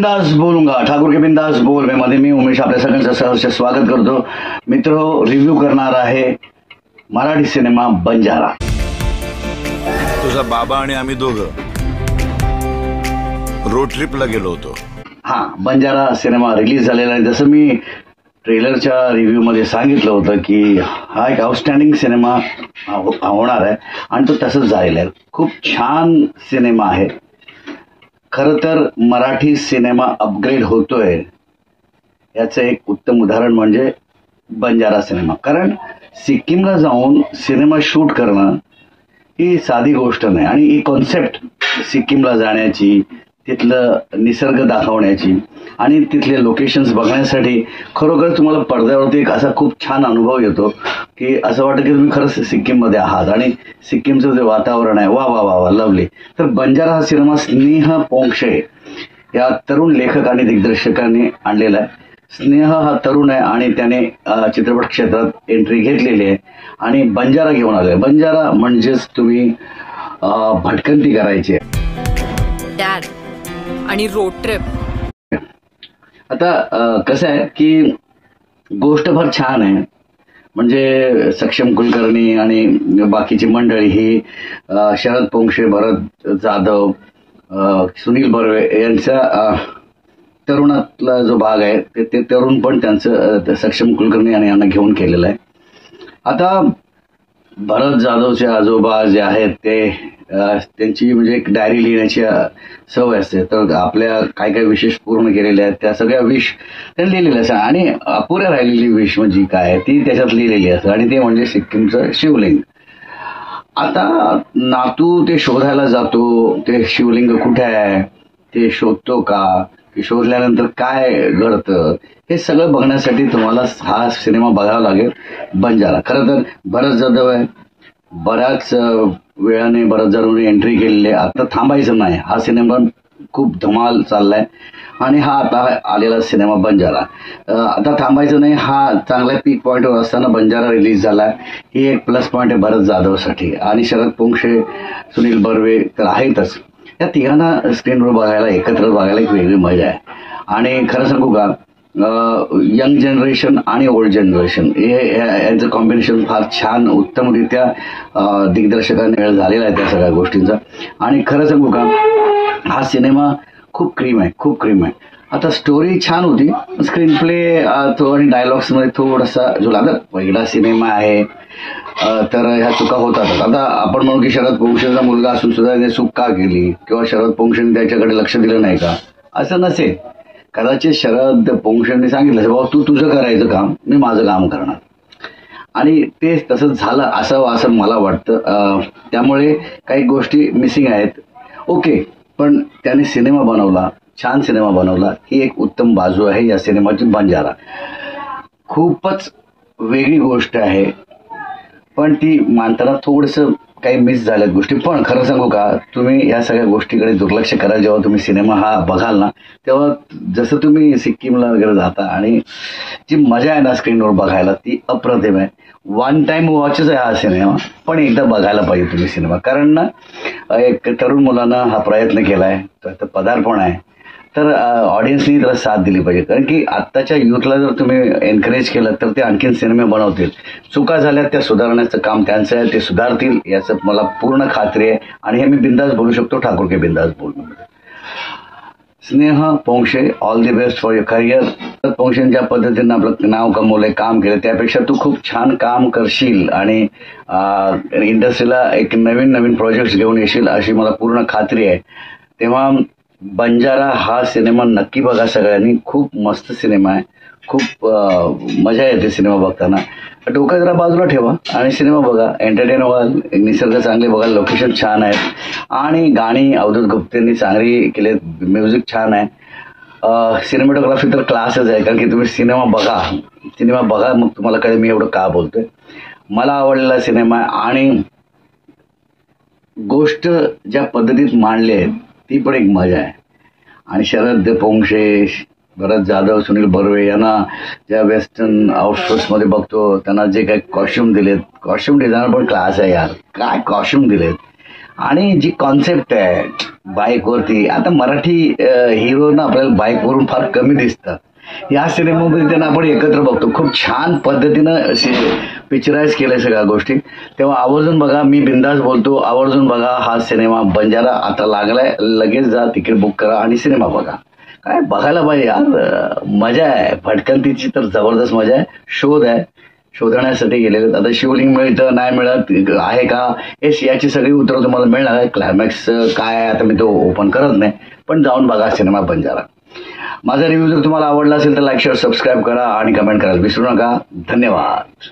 बिंदास बोलूंगा, ठाकूर के बिंदास बोल में मध्ये मी उमेश आपल्या सगळ्यांचं सहर्ष स्वागत करतो. मित्र, रिव्ह्यू करणार आहे मराठी सिनेमा बंजारा. तुझा बाबा आणि आम्ही दोघं रोड ट्रिपला गेलो होतो. हा, बंजारा सिनेमा रिलीज झालेला आहे. जसं मी ट्रेलरच्या रिव्ह्यू मध्ये सांगितलं होतं की हा एक आउटस्टँडिंग सिनेमा होणार आहे आणि तो तसंच झालेला आहे. खूप छान सिनेमा आहे. खरं तर मराठी सिनेमा अपग्रेड होतोय याचं एक उत्तम उदाहरण म्हणजे बंजारा सिनेमा. कारण सिक्कीमला जाऊन सिनेमा शूट करणं ही साधी गोष्ट नाही आणि ही कॉन्सेप्ट सिक्कीमला जाण्याची, तिथलं निसर्ग दाखवण्याची आणि तिथले लोकेशन्स बघण्यासाठी खरोखर तुम्हाला पडद्यावरती एक असा खूप छान अनुभव येतो की असं वाटतं की तुम्ही खरंच सिक्कीममध्ये आहात आणि सिक्कीमचं जे वातावरण आहे वा वा वा वा लवली. तर बंजारा हा सिनेमा स्नेह पोंक्षे या तरुण लेखक आणि दिग्दर्शकांनी आणलेला आहे. स्नेह हा तरुण आहे आणि त्याने चित्रपट क्षेत्रात एंट्री घेतलेली आहे आणि बंजारा घेऊन आले. बंजारा म्हणजेच तुम्ही भटकंती करायची आणि रोड ट्रिप. आता कसं आहे की गोष्ट फार छान आहे. म्हणजे सक्षम कुलकर्णी आणि बाकीची मंडळी ही शरद पोंक्षे, भरत जाधव, सुनील बर्वे यांचा तरुणातला जो भाग आहे ते तरुण पण त्यांचं सक्षम कुलकर्णी आणि यांना घेऊन केलेलं आहे. आता भरत जाधवचे आजोबा जे आहेत ते त्यांची म्हणजे एक डायरी लिहिण्याची सवय असते. तर आपल्या काय काय विशेष पूर्ण केलेल्या आहेत त्या सगळ्या विश त्यांनी लिहिलेल्या असतात आणि अपुऱ्या राहिलेली विश म्हणजे काय ती त्याच्यात लिहिलेली असते आणि ते म्हणजे सिक्कीमचं शिवलिंग. आता नातू ते शोधायला जातो, ते शिवलिंग कुठे आहे ते शोधतो का, की शोधल्यानंतर काय घडतं हे सगळं बघण्यासाठी तुम्हाला हा सिनेमा बघावा लागेल बंजारा. खरं तर भरत जाधव आहे, बऱ्याच वेळाने भरत जाधवने एंट्री केलेली आहे. आता थांबायचं नाही, हा सिनेमा खूप धमाल चाललाय आणि हा आता आलेला सिनेमा बंजारा आता थांबायचं नाही. हा चांगल्या पीक पॉईंटवर असताना बंजारा रिलीज झालाय. ही एक प्लस पॉईंट आहे भरत जाधवसाठी आणि शरद पोंक्षे, सुनील बर्वे तर आहेतच. या तिघांना स्क्रीनवर बघायला, एकत्र बघायला एक वेगळी मजा आहे. आणि खरं सांगू का, यंग जनरेशन आणि ओल्ड जनरेशन यांचं कॉम्बिनेशन फार छान उत्तमरित्या दिग्दर्शकाने झालेला आहे त्या सगळ्या गोष्टींचा. आणि खरं सांगू का, हा सिनेमा खूप क्रीम आहे, खूप क्रीम आहे. आता स्टोरी छान होती, स्क्रीन प्ले आणि डायलॉग्स मध्ये थोडासा झुला. आता पहिला सिनेमा आहे तर ह्या चुका होतातच. आता आपण म्हणू की शरद पोंक्षेचा मुलगा असून सुद्धा त्याने चूक का केली किंवा शरद पोंक्षेने त्याच्याकडे लक्ष दिलं नाही का, असं नसेल. कदाचित शरद पोंक्षेने सांगितलं बाबा तू तुझं करायचं काम, मी माझं काम करणार आणि ते तसंच झालं असावं असं मला वाटतं. त्यामुळे काही गोष्टी मिसिंग आहेत. ओके, पण त्याने सिनेमा बनवला, छान सिनेमा बनवला, ही एक उत्तम बाजू आहे या सिनेमाची. बंजारा खूपच वेगळी गोष्ट आहे पण ती मांडताना थोडंसं काही मिस झाल्यात गोष्टी. पण खरं सांगू का, तुम्ही या सगळ्या गोष्टीकडे दुर्लक्ष करा. जेव्हा तुम्ही सिनेमा हा बघाल ना तेव्हा जसं तुम्ही सिक्कीमला वगैरे जाता आणि जी मजा आहे ना स्क्रीनवर बघायला ती अप्रतिम आहे. वन टाइम वॉचच आहे हा सिनेमा, पण एकदा बघायला पाहिजे तुम्ही सिनेमा. कारण ना एक तरुण मुलानं हा प्रयत्न केलाय, तर पदार्पण आहे, तर ऑडियन्सनी त्याला साथ दिली पाहिजे. कारण की आत्ताच्या युथला जर तुम्ही एनकरेज केलं तर ते आणखीन सिनेमे बनवतील. चुका झाल्या त्या सुधारण्याचं काम त्यांचं आहे, ते सुधारतील याचं मला पूर्ण खात्री आहे आणि हे मी बिंदास बोलू शकतो ठाकूर के बिंदास बोल. Sneha Ponkshe, all the best for your career. पोंक्षेने ज्या पद्धतीनं आपलं नाव कमवलंय, काम केलं, त्यापेक्षा तू खूप छान काम करशील आणि इंडस्ट्रीला एक नवीन नवीन प्रोजेक्ट्स घेऊन येशील अशी मला पूर्ण खात्री आहे. तेव्हा बंजारा हा सिनेमा नक्की बघा सगळ्यांनी. खूप मस्त सिनेमा आहे, खूप मजा येते सिनेमा बघताना. डोकं जरा बाजूला ठेवा आणि सिनेमा बघा, एंटरटेन व्हाल, निसर्ग चांगले बघाल, लोकेशन छान आहेत आणि गाणी अवधूत गुप्तेंनी चांगली केले, म्युझिक छान आहे, सिनेमॅटोग्राफी तर क्लासच आहे. कारण की तुम्ही सिनेमा बघा मग तुम्हाला कळेल मी एवढं का बोलतोय. मला आवडलेला सिनेमा आहे आणि गोष्ट ज्या पद्धतीत मांडली आहे ती पण एक मजा आहे. आणि शरद पोंक्षे, भरत जाधव, सुनील बर्वे यांना ज्या वेस्टर्न आउटफिट्समध्ये बघतो त्यांना जे काही कॉस्ट्युम दिलेत, कॉस्ट्युम डिझायनर पण क्लास आहे यार, काय कॉस्ट्युम दिलेत आणि जी कॉन्सेप्ट आहे बाईकवरती, आता मराठी हिरो ना आपल्याला बाईकवरून फार कमी दिसतात. या सिनेमामध्ये त्यांना आपण एकत्र बघतो. खूप छान पद्धतीनं पिक्चराइज केलंय सगळ्या गोष्टी. तेव्हा आवर्जून बघा. मी बिंदास बोलतो, आवर्जून बघा हा सिनेमा. बंजारा आता लागलाय, लगेच जा, तिकीट बुक करा आणि सिनेमा बघा. काय बघायला पाहिजे यार, मजा आहे. भटकंतीची तर जबरदस्त मजा आहे. शोध आहे, शोधण्यासाठी गेलेले. आता शिवलिंग मिळतं नाही मिळत आहे का, याची सगळी उत्तरं तुम्हाला मिळणार आहे. क्लायमॅक्स काय आहे आता मी तो ओपन करत नाही, पण जाऊन बघा सिनेमा बंजारा. माझा रिव्ह्यू जर तुम्हाला आवडला असेल तर लाईक शेअर सबस्क्राईब करा आणि कमेंट करायला विसरू नका. धन्यवाद.